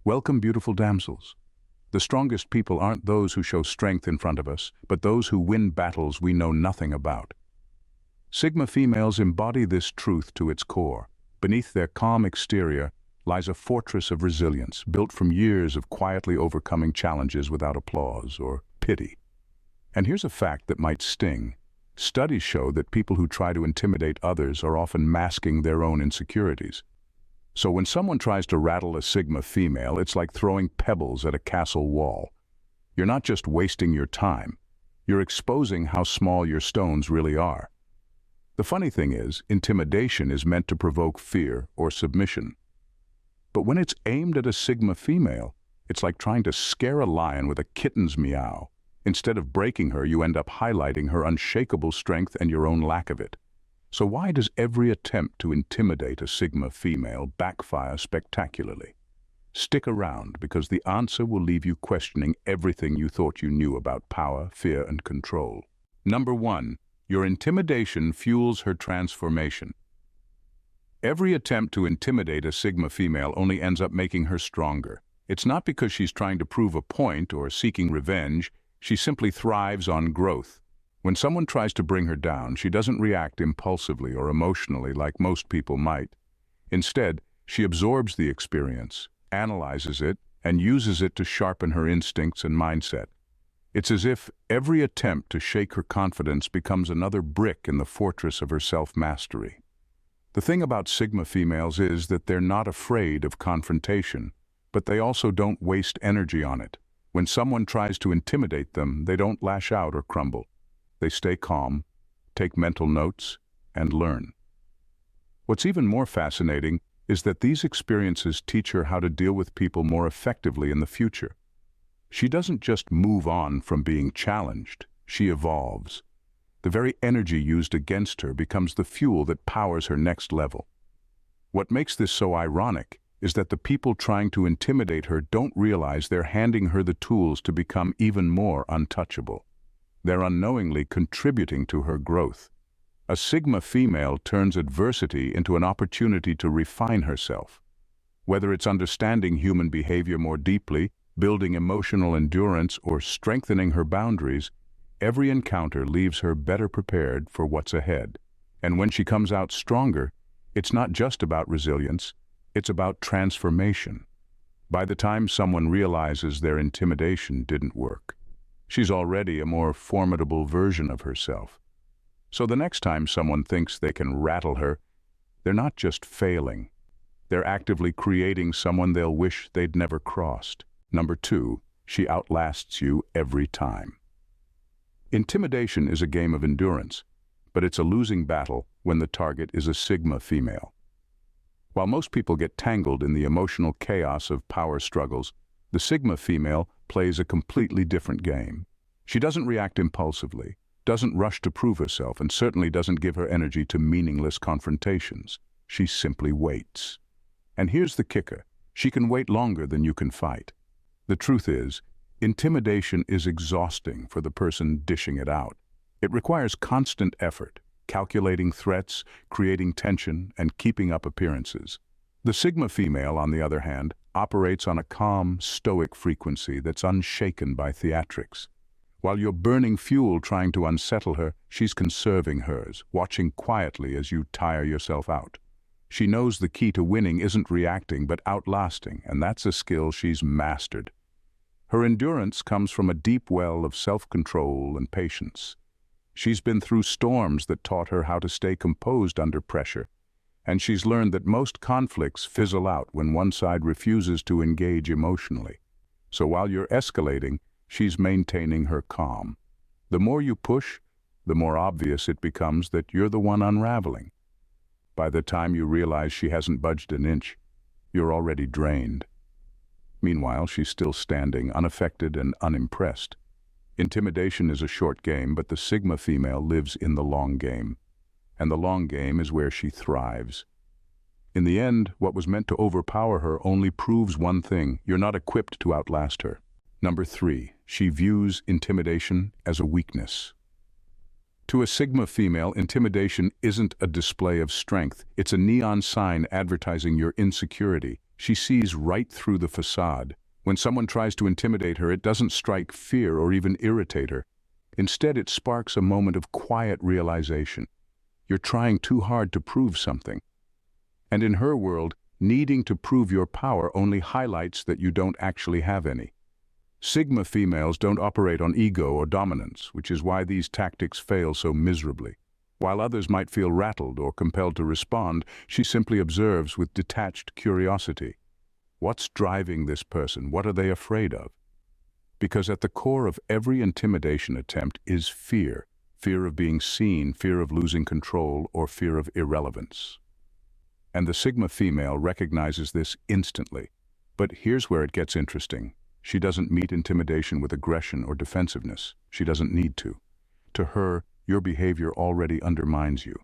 Welcome, beautiful damsels. The strongest people aren't those who show strength in front of us, but those who win battles we know nothing about. Sigma females embody this truth to its core. Beneath their calm exterior lies a fortress of resilience, built from years of quietly overcoming challenges without applause or pity. And here's a fact that might sting. Studies show that people who try to intimidate others are often masking their own insecurities. So when someone tries to rattle a Sigma female, it's like throwing pebbles at a castle wall. You're not just wasting your time, you're exposing how small your stones really are. The funny thing is, intimidation is meant to provoke fear or submission. But when it's aimed at a Sigma female, it's like trying to scare a lion with a kitten's meow. Instead of breaking her, you end up highlighting her unshakable strength and your own lack of it. So why does every attempt to intimidate a Sigma female backfire spectacularly? Stick around, because the answer will leave you questioning everything you thought you knew about power, fear, and control. Number 1. Your intimidation fuels her transformation. Every attempt to intimidate a Sigma female only ends up making her stronger. It's not because she's trying to prove a point or seeking revenge. She simply thrives on growth. When someone tries to bring her down, she doesn't react impulsively or emotionally like most people might. Instead, she absorbs the experience, analyzes it, and uses it to sharpen her instincts and mindset. It's as if every attempt to shake her confidence becomes another brick in the fortress of her self-mastery. The thing about Sigma females is that they're not afraid of confrontation, but they also don't waste energy on it. When someone tries to intimidate them, they don't lash out or crumble. They stay calm, take mental notes, and learn. What's even more fascinating is that these experiences teach her how to deal with people more effectively in the future. She doesn't just move on from being challenged, she evolves. The very energy used against her becomes the fuel that powers her next level. What makes this so ironic is that the people trying to intimidate her don't realize they're handing her the tools to become even more untouchable. They're unknowingly contributing to her growth. A Sigma female turns adversity into an opportunity to refine herself. Whether it's understanding human behavior more deeply, building emotional endurance, or strengthening her boundaries, every encounter leaves her better prepared for what's ahead. And when she comes out stronger, it's not just about resilience, it's about transformation. By the time someone realizes their intimidation didn't work, she's already a more formidable version of herself. So the next time someone thinks they can rattle her, they're not just failing. They're actively creating someone they'll wish they'd never crossed. Number 2, she outlasts you every time. Intimidation is a game of endurance, but it's a losing battle when the target is a Sigma female. While most people get tangled in the emotional chaos of power struggles, the Sigma female plays a completely different game. She doesn't react impulsively, doesn't rush to prove herself, and certainly doesn't give her energy to meaningless confrontations. She simply waits. And here's the kicker: she can wait longer than you can fight. The truth is, intimidation is exhausting for the person dishing it out. It requires constant effort, calculating threats, creating tension, and keeping up appearances. The Sigma female, on the other hand, operates on a calm, stoic frequency that's unshaken by theatrics. While you're burning fuel trying to unsettle her, she's conserving hers, watching quietly as you tire yourself out. She knows the key to winning isn't reacting but outlasting, and that's a skill she's mastered. Her endurance comes from a deep well of self-control and patience. She's been through storms that taught her how to stay composed under pressure, and she's learned that most conflicts fizzle out when one side refuses to engage emotionally. So while you're escalating, she's maintaining her calm. The more you push, the more obvious it becomes that you're the one unraveling. By the time you realize she hasn't budged an inch, you're already drained. Meanwhile, she's still standing, unaffected and unimpressed. Intimidation is a short game, but the Sigma female lives in the long game. And the long game is where she thrives. In the end, what was meant to overpower her only proves one thing: you're not equipped to outlast her. Number 3, she views intimidation as a weakness. To a Sigma female, intimidation isn't a display of strength. It's a neon sign advertising your insecurity. She sees right through the facade. When someone tries to intimidate her, it doesn't strike fear or even irritate her. Instead, it sparks a moment of quiet realization. You're trying too hard to prove something. And in her world, needing to prove your power only highlights that you don't actually have any. Sigma females don't operate on ego or dominance, which is why these tactics fail so miserably. While others might feel rattled or compelled to respond, she simply observes with detached curiosity. What's driving this person? What are they afraid of? Because at the core of every intimidation attempt is fear. Fear of being seen, fear of losing control, or fear of irrelevance. And the Sigma female recognizes this instantly. But here's where it gets interesting. She doesn't meet intimidation with aggression or defensiveness. She doesn't need to. To her, your behavior already undermines you.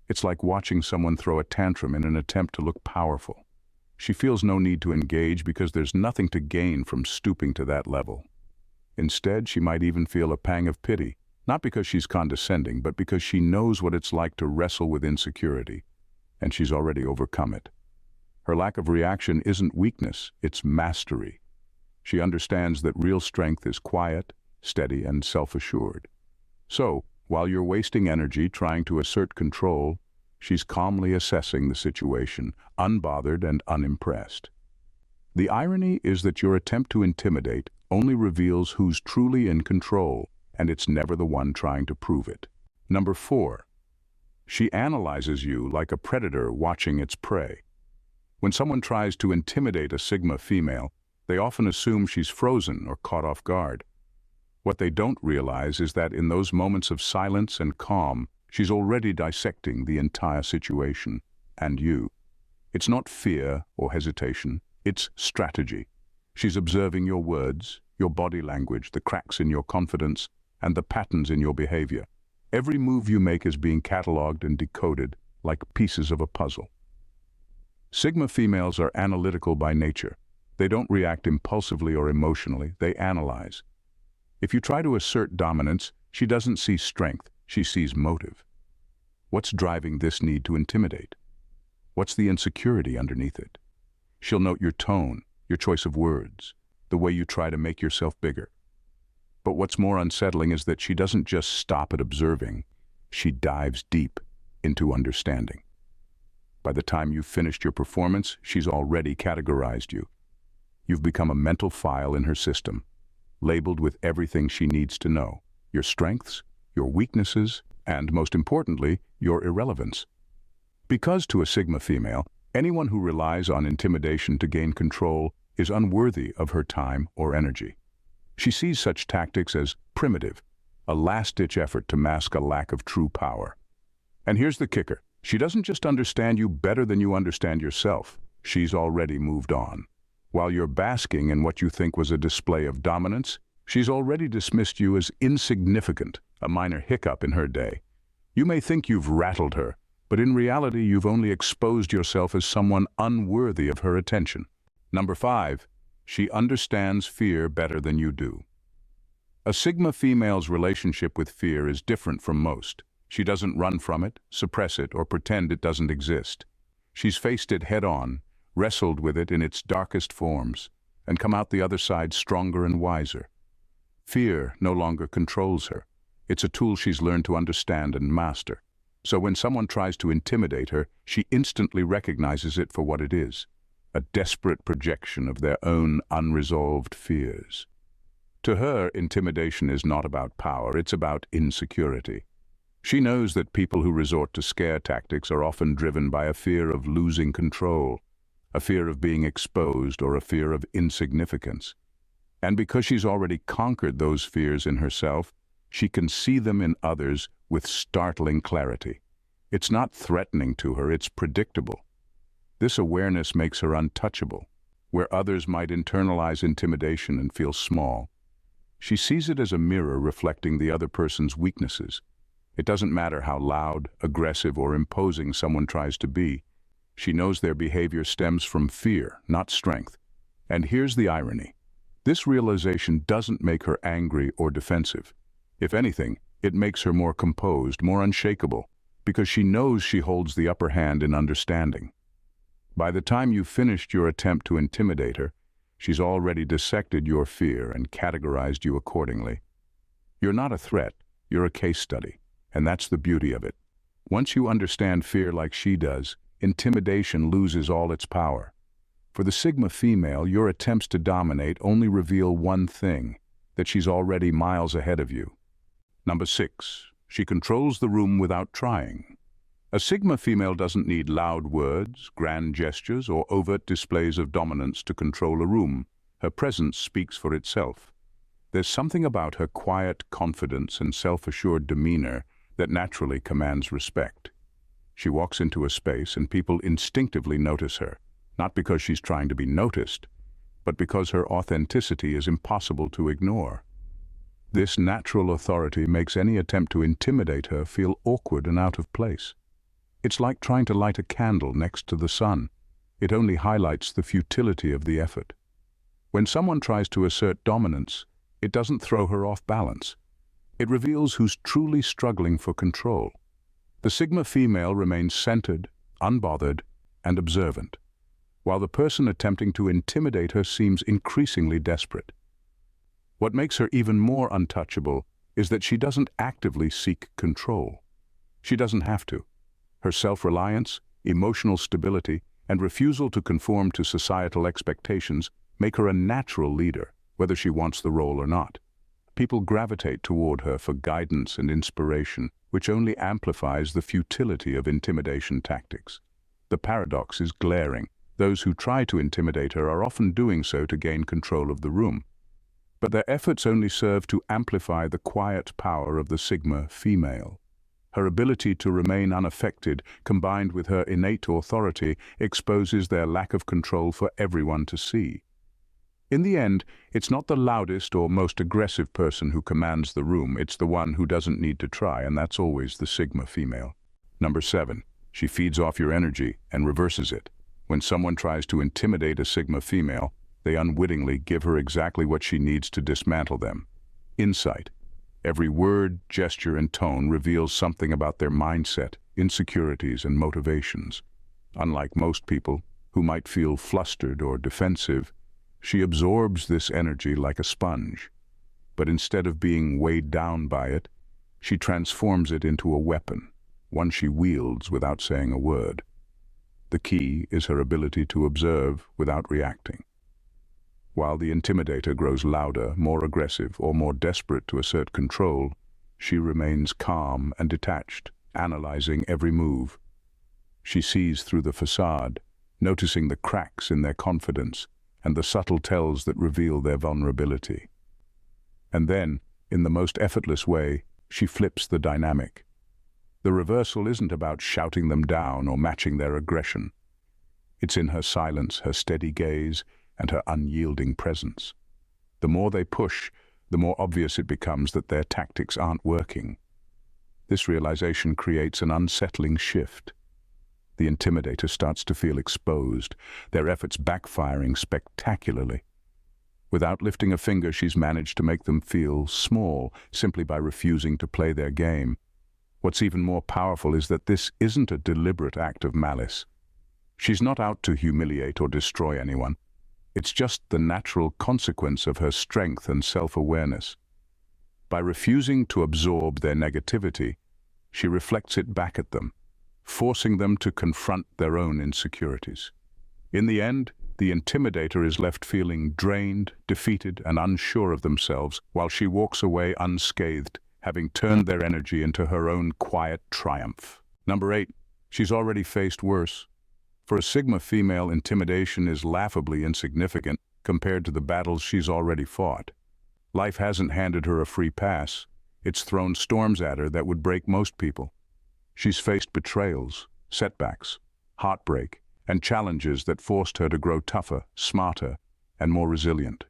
It's like watching someone throw a tantrum in an attempt to look powerful. She feels no need to engage because there's nothing to gain from stooping to that level. Instead, she might even feel a pang of pity, not because she's condescending, but because she knows what it's like to wrestle with insecurity, and she's already overcome it. Her lack of reaction isn't weakness, it's mastery. She understands that real strength is quiet, steady, and self-assured. So, while you're wasting energy trying to assert control, she's calmly assessing the situation, unbothered and unimpressed. The irony is that your attempt to intimidate only reveals who's truly in control, and it's never the one trying to prove it. Number 4. She analyzes you like a predator watching its prey. When someone tries to intimidate a Sigma female, they often assume she's frozen or caught off guard. What they don't realize is that in those moments of silence and calm, she's already dissecting the entire situation, and you. It's not fear or hesitation, it's strategy. She's observing your words, your body language, the cracks in your confidence, and the patterns in your behavior. Every move you make is being catalogued and decoded like pieces of a puzzle. Sigma females are analytical by nature. They don't react impulsively or emotionally, they analyze. If you try to assert dominance, she doesn't see strength, she sees motive. What's driving this need to intimidate? What's the insecurity underneath it? She'll note your tone, your choice of words, the way you try to make yourself bigger. But what's more unsettling is that she doesn't just stop at observing, she dives deep into understanding. By the time you've finished your performance, she's already categorized you. You've become a mental file in her system, labeled with everything she needs to know, your strengths, your weaknesses, and most importantly, your irrelevance. Because to a Sigma female, anyone who relies on intimidation to gain control is unworthy of her time or energy. She sees such tactics as primitive, a last-ditch effort to mask a lack of true power. And here's the kicker. She doesn't just understand you better than you understand yourself. She's already moved on. While you're basking in what you think was a display of dominance, she's already dismissed you as insignificant, a minor hiccup in her day. You may think you've rattled her, but in reality you've only exposed yourself as someone unworthy of her attention. Number 5. She understands fear better than you do. A Sigma female's relationship with fear is different from most. She doesn't run from it, suppress it, or pretend it doesn't exist. She's faced it head-on, wrestled with it in its darkest forms, and come out the other side stronger and wiser. Fear no longer controls her. It's a tool she's learned to understand and master. So when someone tries to intimidate her, she instantly recognizes it for what it is, a desperate projection of their own unresolved fears. To her, intimidation is not about power, it's about insecurity. She knows that people who resort to scare tactics are often driven by a fear of losing control, a fear of being exposed, or a fear of insignificance. And because she's already conquered those fears in herself, she can see them in others with startling clarity. It's not threatening to her, it's predictable. This awareness makes her untouchable. Where others might internalize intimidation and feel small, she sees it as a mirror reflecting the other person's weaknesses. It doesn't matter how loud, aggressive, or imposing someone tries to be. She knows their behavior stems from fear, not strength. And here's the irony. This realization doesn't make her angry or defensive. If anything, it makes her more composed, more unshakable, because she knows she holds the upper hand in understanding. By the time you've finished your attempt to intimidate her, she's already dissected your fear and categorized you accordingly. You're not a threat, you're a case study, and that's the beauty of it. Once you understand fear like she does, intimidation loses all its power. For the Sigma female, your attempts to dominate only reveal one thing, that she's already miles ahead of you. Number 6. She controls the room without trying. A Sigma female doesn't need loud words, grand gestures, or overt displays of dominance to control a room. Her presence speaks for itself. There's something about her quiet confidence and self-assured demeanor that naturally commands respect. She walks into a space and people instinctively notice her, not because she's trying to be noticed, but because her authenticity is impossible to ignore. This natural authority makes any attempt to intimidate her feel awkward and out of place. It's like trying to light a candle next to the sun. It only highlights the futility of the effort. When someone tries to assert dominance, it doesn't throw her off balance. It reveals who's truly struggling for control. The Sigma female remains centered, unbothered, and observant, while the person attempting to intimidate her seems increasingly desperate. What makes her even more untouchable is that she doesn't actively seek control. She doesn't have to. Her self-reliance, emotional stability, and refusal to conform to societal expectations make her a natural leader, whether she wants the role or not. People gravitate toward her for guidance and inspiration, which only amplifies the futility of intimidation tactics. The paradox is glaring. Those who try to intimidate her are often doing so to gain control of the room. But their efforts only serve to amplify the quiet power of the Sigma female. Her ability to remain unaffected, combined with her innate authority, exposes their lack of control for everyone to see. In the end, it's not the loudest or most aggressive person who commands the room, it's the one who doesn't need to try, and that's always the Sigma female. Number 7. She feeds off your energy and reverses it. When someone tries to intimidate a Sigma female, they unwittingly give her exactly what she needs to dismantle them: insight. Every word, gesture, and tone reveals something about their mindset, insecurities, and motivations. Unlike most people, who might feel flustered or defensive, she absorbs this energy like a sponge. But instead of being weighed down by it, she transforms it into a weapon, one she wields without saying a word. The key is her ability to observe without reacting. While the intimidator grows louder, more aggressive, or more desperate to assert control, she remains calm and detached, analyzing every move. She sees through the facade, noticing the cracks in their confidence and the subtle tells that reveal their vulnerability. And then, in the most effortless way, she flips the dynamic. The reversal isn't about shouting them down or matching their aggression. It's in her silence, her steady gaze, and her unyielding presence. The more they push, the more obvious it becomes that their tactics aren't working. This realization creates an unsettling shift. The intimidator starts to feel exposed, their efforts backfiring spectacularly. Without lifting a finger, she's managed to make them feel small simply by refusing to play their game. What's even more powerful is that this isn't a deliberate act of malice. She's not out to humiliate or destroy anyone. It's just the natural consequence of her strength and self-awareness. By refusing to absorb their negativity, she reflects it back at them, forcing them to confront their own insecurities. In the end, the intimidator is left feeling drained, defeated, and unsure of themselves, while she walks away unscathed, having turned their energy into her own quiet triumph. Number 8. She's already faced worse. For a Sigma female, intimidation is laughably insignificant compared to the battles she's already fought. Life hasn't handed her a free pass. It's thrown storms at her that would break most people. She's faced betrayals, setbacks, heartbreak, and challenges that forced her to grow tougher, smarter, and more resilient.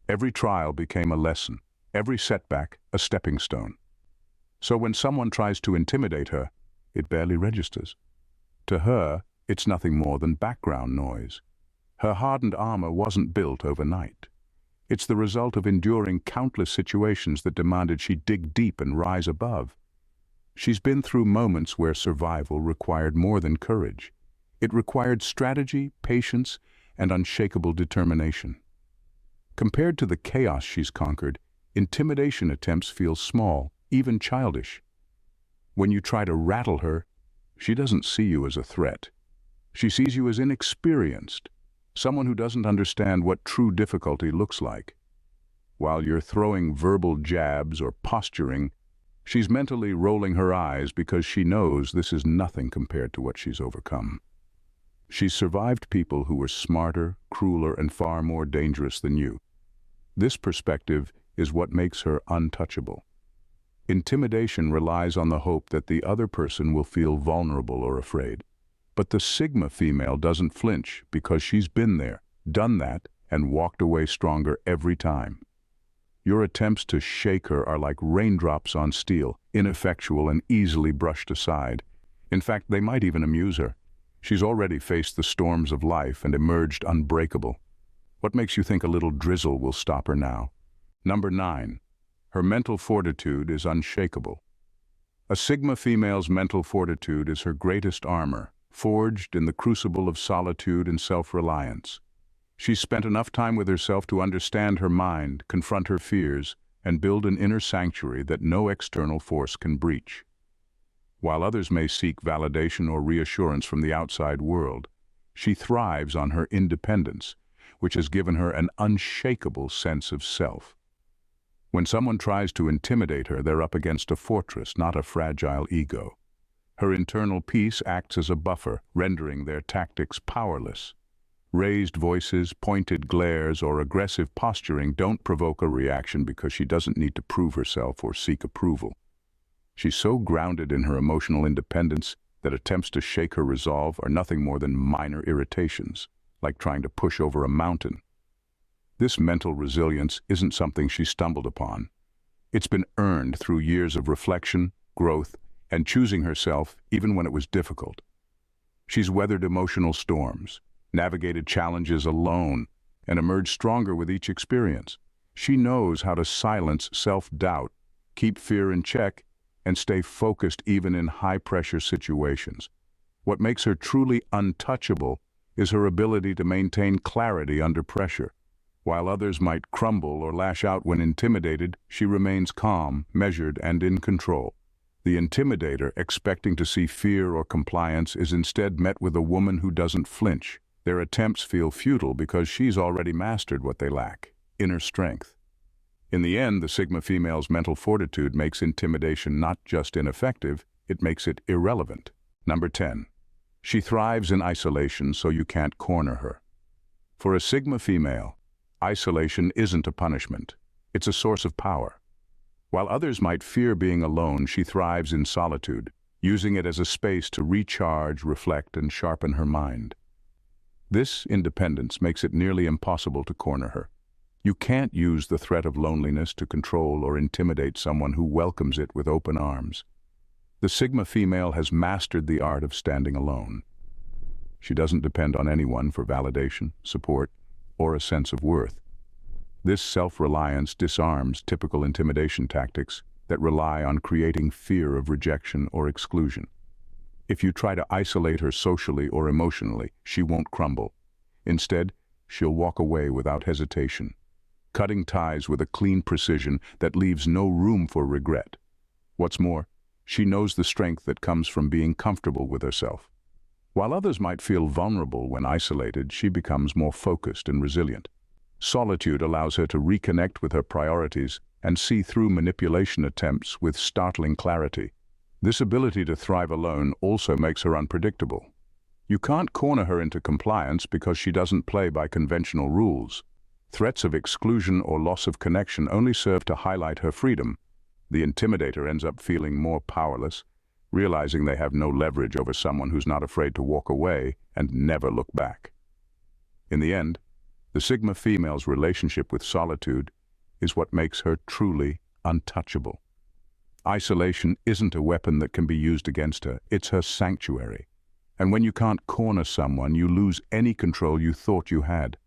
Every trial became a lesson, every setback a stepping stone. So when someone tries to intimidate her, it barely registers. To her, it's nothing more than background noise. Her hardened armor wasn't built overnight. It's the result of enduring countless situations that demanded she dig deep and rise above. She's been through moments where survival required more than courage. It required strategy, patience, and unshakable determination. Compared to the chaos she's conquered, intimidation attempts feel small, even childish. When you try to rattle her, she doesn't see you as a threat. She sees you as inexperienced, someone who doesn't understand what true difficulty looks like. While you're throwing verbal jabs or posturing, she's mentally rolling her eyes because she knows this is nothing compared to what she's overcome. She's survived people who were smarter, crueler, and far more dangerous than you. This perspective is what makes her untouchable. Intimidation relies on the hope that the other person will feel vulnerable or afraid. But the Sigma female doesn't flinch because she's been there, done that, and walked away stronger every time. Your attempts to shake her are like raindrops on steel, ineffectual and easily brushed aside. In fact, they might even amuse her. She's already faced the storms of life and emerged unbreakable. What makes you think a little drizzle will stop her now? Number 9. Her mental fortitude is unshakable. A Sigma female's mental fortitude is her greatest armor, forged in the crucible of solitude and self-reliance. She's spent enough time with herself to understand her mind, confront her fears, and build an inner sanctuary that no external force can breach. While others may seek validation or reassurance from the outside world, she thrives on her independence, which has given her an unshakable sense of self. When someone tries to intimidate her, they're up against a fortress, not a fragile ego. Her internal peace acts as a buffer, rendering their tactics powerless. Raised voices, pointed glares, or aggressive posturing don't provoke a reaction because she doesn't need to prove herself or seek approval. She's so grounded in her emotional independence that attempts to shake her resolve are nothing more than minor irritations, like trying to push over a mountain. This mental resilience isn't something she stumbled upon. It's been earned through years of reflection, growth, and choosing herself even when it was difficult. She's weathered emotional storms, navigated challenges alone, and emerged stronger with each experience. She knows how to silence self-doubt, keep fear in check, and stay focused even in high-pressure situations. What makes her truly untouchable is her ability to maintain clarity under pressure. While others might crumble or lash out when intimidated, she remains calm, measured, and in control. The intimidator, expecting to see fear or compliance, is instead met with a woman who doesn't flinch. Their attempts feel futile because she's already mastered what they lack: inner strength. In the end, the Sigma female's mental fortitude makes intimidation not just ineffective, it makes it irrelevant. Number 10. She thrives in isolation, so you can't corner her. For a Sigma female, isolation isn't a punishment. It's a source of power. While others might fear being alone, she thrives in solitude, using it as a space to recharge, reflect, and sharpen her mind. This independence makes it nearly impossible to corner her. You can't use the threat of loneliness to control or intimidate someone who welcomes it with open arms. The Sigma female has mastered the art of standing alone. She doesn't depend on anyone for validation, support, or a sense of worth. This self-reliance disarms typical intimidation tactics that rely on creating fear of rejection or exclusion. If you try to isolate her socially or emotionally, she won't crumble. Instead, she'll walk away without hesitation, cutting ties with a clean precision that leaves no room for regret. What's more, she knows the strength that comes from being comfortable with herself. While others might feel vulnerable when isolated, she becomes more focused and resilient. Solitude allows her to reconnect with her priorities and see through manipulation attempts with startling clarity. This ability to thrive alone also makes her unpredictable. You can't corner her into compliance because she doesn't play by conventional rules. Threats of exclusion or loss of connection only serve to highlight her freedom. The intimidator ends up feeling more powerless, realizing they have no leverage over someone who's not afraid to walk away and never look back. In the end, the Sigma female's relationship with solitude is what makes her truly untouchable. Isolation isn't a weapon that can be used against her, it's her sanctuary. And when you can't corner someone, you lose any control you thought you had.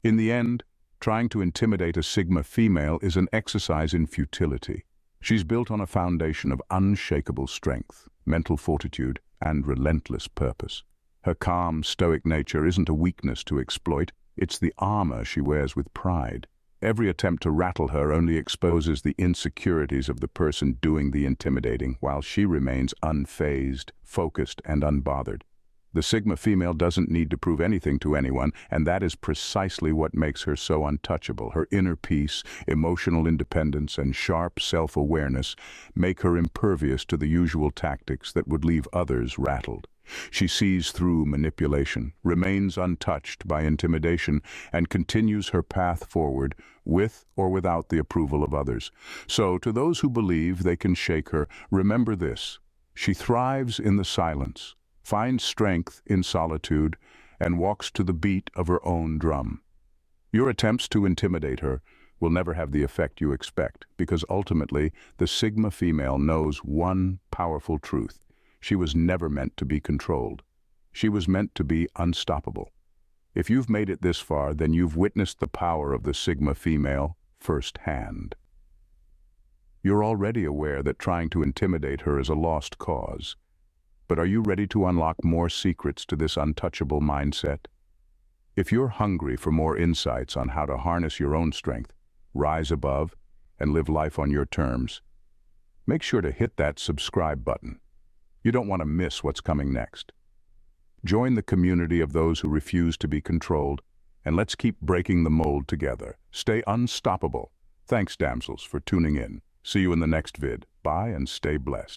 In the end, trying to intimidate a Sigma female is an exercise in futility. She's built on a foundation of unshakable strength, mental fortitude, and relentless purpose. Her calm, stoic nature isn't a weakness to exploit, it's the armor she wears with pride. Every attempt to rattle her only exposes the insecurities of the person doing the intimidating, while she remains unfazed, focused, and unbothered. The Sigma female doesn't need to prove anything to anyone, and that is precisely what makes her so untouchable. Her inner peace, emotional independence, and sharp self-awareness make her impervious to the usual tactics that would leave others rattled. She sees through manipulation, remains untouched by intimidation, and continues her path forward with or without the approval of others. So, to those who believe they can shake her, remember this: she thrives in the silence, finds strength in solitude, and walks to the beat of her own drum. Your attempts to intimidate her will never have the effect you expect, because ultimately the Sigma female knows one powerful truth. She was never meant to be controlled. She was meant to be unstoppable. If you've made it this far, then you've witnessed the power of the Sigma female firsthand. You're already aware that trying to intimidate her is a lost cause. But are you ready to unlock more secrets to this untouchable mindset? If you're hungry for more insights on how to harness your own strength, rise above, and live life on your terms, make sure to hit that subscribe button. You don't want to miss what's coming next. Join the community of those who refuse to be controlled, and let's keep breaking the mold together. Stay unstoppable. Thanks, damsels, for tuning in. See you in the next vid. Bye and stay blessed.